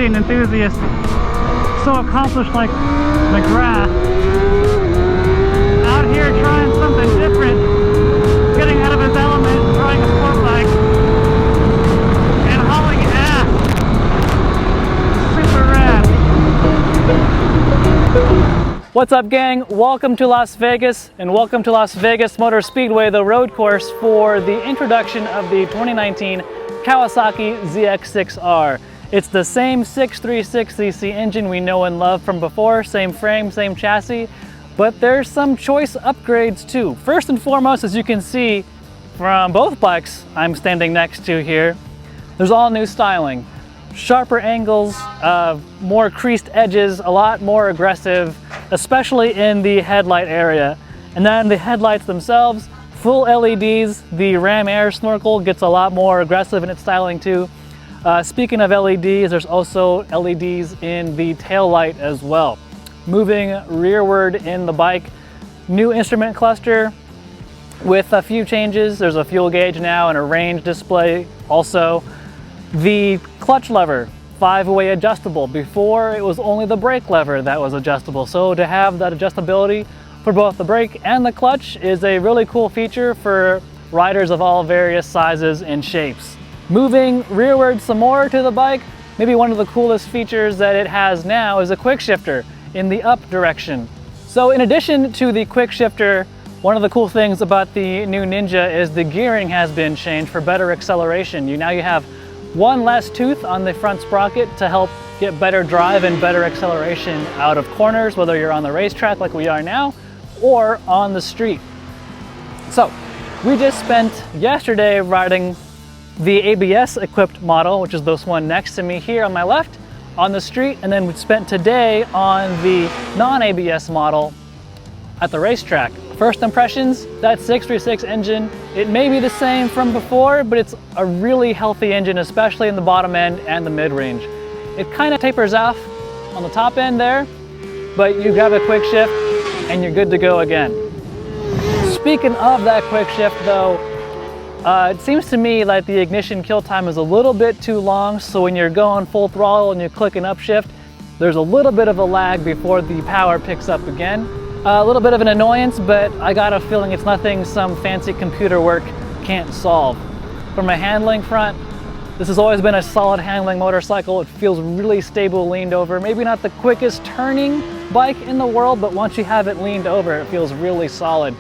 see an enthusiast so accomplished like McGrath out here trying something different, getting out of his element, trying a sport bike, and hauling ass. Super rad. What's up, gang? Welcome to Las Vegas, and welcome to Las Vegas Motor Speedway, the road course for the introduction of the 2019 Kawasaki ZX6R. It's the same 636cc engine we know and love from before, same frame, same chassis, but there's some choice upgrades too. First and foremost, as you can see from both bikes I'm standing next to here, there's all new styling. Sharper angles, more creased edges, a lot more aggressive, especially in the headlight area. And then the headlights themselves, full LEDs. The Ram Air snorkel gets a lot more aggressive in its styling too. Speaking of LEDs, there's also LEDs in the tail light as well. Moving rearward in the bike, new instrument cluster with a few changes. There's a fuel gauge now and a range display also. The clutch lever, 5-way adjustable. Before it was only the brake lever that was adjustable. So to have that adjustability for both the brake and the clutch is a really cool feature for riders of all various sizes and shapes. Moving rearward some more to the bike, maybe one of the coolest features that it has now is a quick shifter in the up direction. So in addition to the quick shifter, one of the cool things about the new Ninja is the gearing has been changed for better acceleration. Now you have one less tooth on the front sprocket to help get better drive and better acceleration out of corners, whether you're on the racetrack like we are now or on the street. So we just spent yesterday riding the ABS equipped model, which is this one next to me here on my left, on the street, and then we spent today on the non-ABS model at the racetrack. First impressions, that 636 engine, it may be the same from before, but it's a really healthy engine, especially in the bottom end and the mid-range. It kind of tapers off on the top end there, but you grab a quick shift and you're good to go again. Speaking of that quick shift though, it seems to me like the ignition kill time is a little bit too long, so when you're going full throttle and you're clicking upshift, there's a little bit of a lag before the power picks up again. A little bit of an annoyance, but I got a feeling it's nothing some fancy computer work can't solve. From a handling front, this has always been a solid handling motorcycle. It feels really stable leaned over. Maybe not the quickest turning bike in the world, but once you have it leaned over, it feels really solid.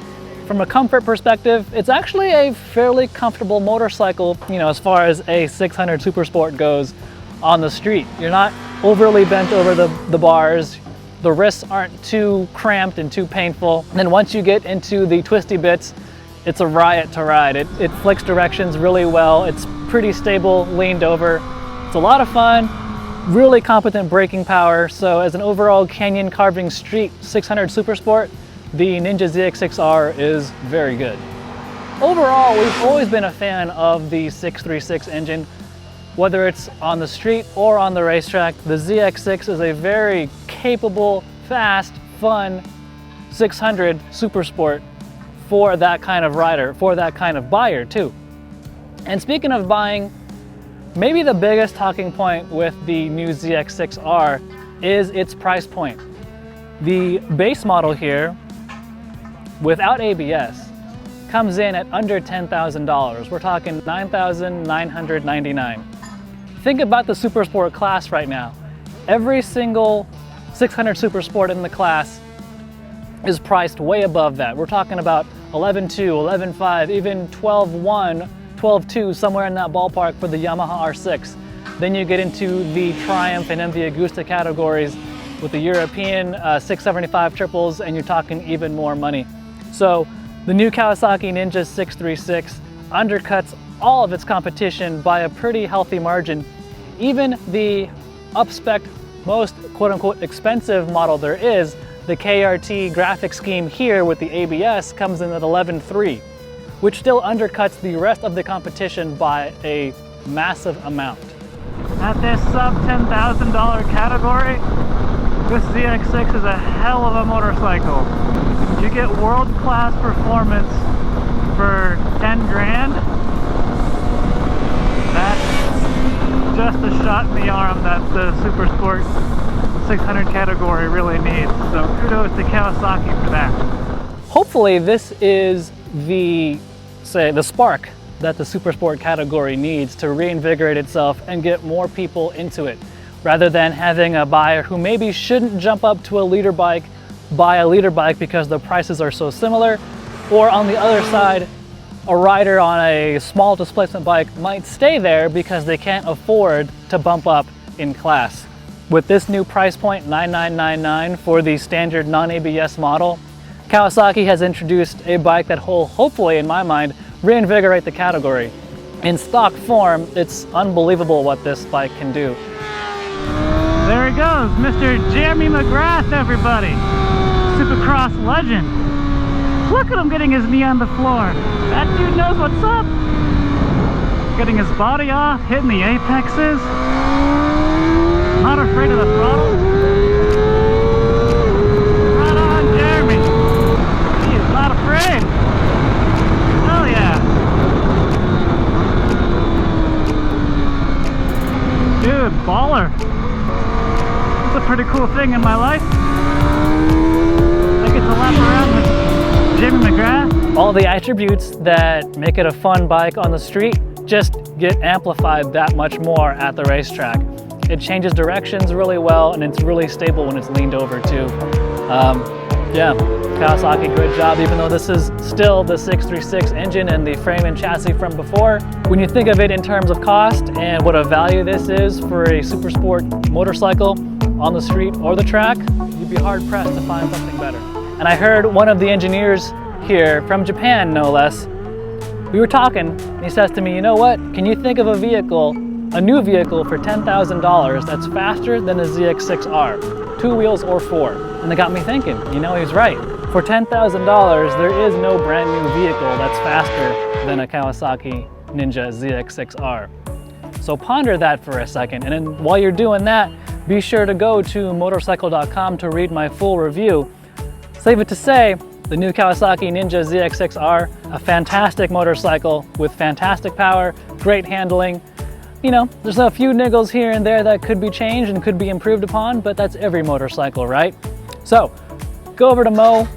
From a comfort perspective, it's actually a fairly comfortable motorcycle, as far as a 600 Super Sport goes on the street. You're not overly bent over the bars. The wrists aren't too cramped and too painful. And then once you get into the twisty bits, it's a riot to ride. It flicks directions really well. It's pretty stable, leaned over. It's a lot of fun, really competent braking power. So as an overall canyon carving street 600 Super Sport, the Ninja ZX6R is very good. Overall, we've always been a fan of the 636 engine. Whether it's on the street or on the racetrack, the ZX6 is a very capable, fast, fun 600 Super Sport for that kind of rider, for that kind of buyer too. And speaking of buying, maybe the biggest talking point with the new ZX6R is its price point. The base model here, without ABS, comes in at under $10,000. We're talking $9,999. Think about the Super Sport class right now. Every single 600 Super Sport in the class is priced way above that. We're talking about 11.2, 11.5, even 12.1, 12.2, somewhere in that ballpark for the Yamaha R6. Then you get into the Triumph and MV Agusta categories with the European 675 triples, and you're talking even more money. So the new Kawasaki Ninja 636 undercuts all of its competition by a pretty healthy margin. Even the up-spec, most quote-unquote expensive model there is, the KRT graphic scheme here with the ABS, comes in at 11.3, which still undercuts the rest of the competition by a massive amount. At this sub $10,000 category, this ZX6 is a hell of a motorcycle. You get world-class performance for 10 grand. That's just the shot in the arm that the Super Sport 600 category really needs. So kudos to Kawasaki for that. Hopefully this is the spark that the Super Sport category needs to reinvigorate itself and get more people into it, rather than having a buyer who maybe shouldn't jump up to a leader bike, buy a leader bike because the prices are so similar, or on the other side, a rider on a small displacement bike might stay there because they can't afford to bump up in class. With this new price point, $9,999 for the standard non-ABS model, Kawasaki has introduced a bike that will hopefully, in my mind, reinvigorate the category. In stock form, it's unbelievable what this bike can do. There he goes, Mr. Jeremy McGrath, everybody. Supercross legend. Look at him getting his knee on the floor. That dude knows what's up. Getting his body off, hitting the apexes. Not afraid of the throttle. Right on, Jeremy. He is not afraid. Hell yeah. Dude, baller. It's a pretty cool thing in my life. I get to lap around with Jeremy McGrath. All the attributes that make it a fun bike on the street just get amplified that much more at the racetrack. It changes directions really well, and it's really stable when it's leaned over too. Yeah, Kawasaki, good job, even though this is still the 636 engine and the frame and chassis from before. When you think of it in terms of cost and what a value this is for a super sport motorcycle on the street or the track, you'd be hard pressed to find something better. And I heard one of the engineers here from Japan, no less, we were talking, and he says to me, you know what, can you think of a vehicle, a new vehicle for $10,000 that's faster than a ZX6R, 2 wheels or 4? And it got me thinking, you know, he's right. For $10,000, there is no brand new vehicle that's faster than a Kawasaki Ninja ZX6R. So ponder that for a second, and then while you're doing that, be sure to go to Motorcycle.com to read my full review. Save it to say, the new Kawasaki Ninja ZX6R, a fantastic motorcycle with fantastic power, great handling. You know, there's a few niggles here and there that could be changed and could be improved upon, but that's every motorcycle, right? So, go over to Mo,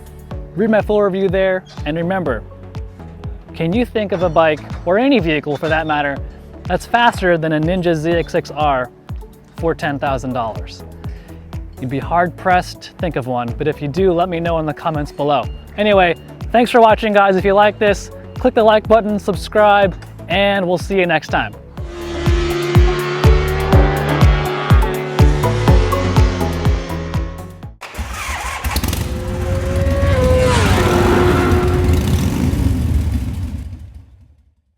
read my full review there, and remember, can you think of a bike, or any vehicle for that matter, that's faster than a Ninja ZX6R for $10,000? You'd be hard pressed to think of one, but if you do, let me know in the comments below. Anyway, thanks for watching, guys. If you like this, click the like button, subscribe, and we'll see you next time.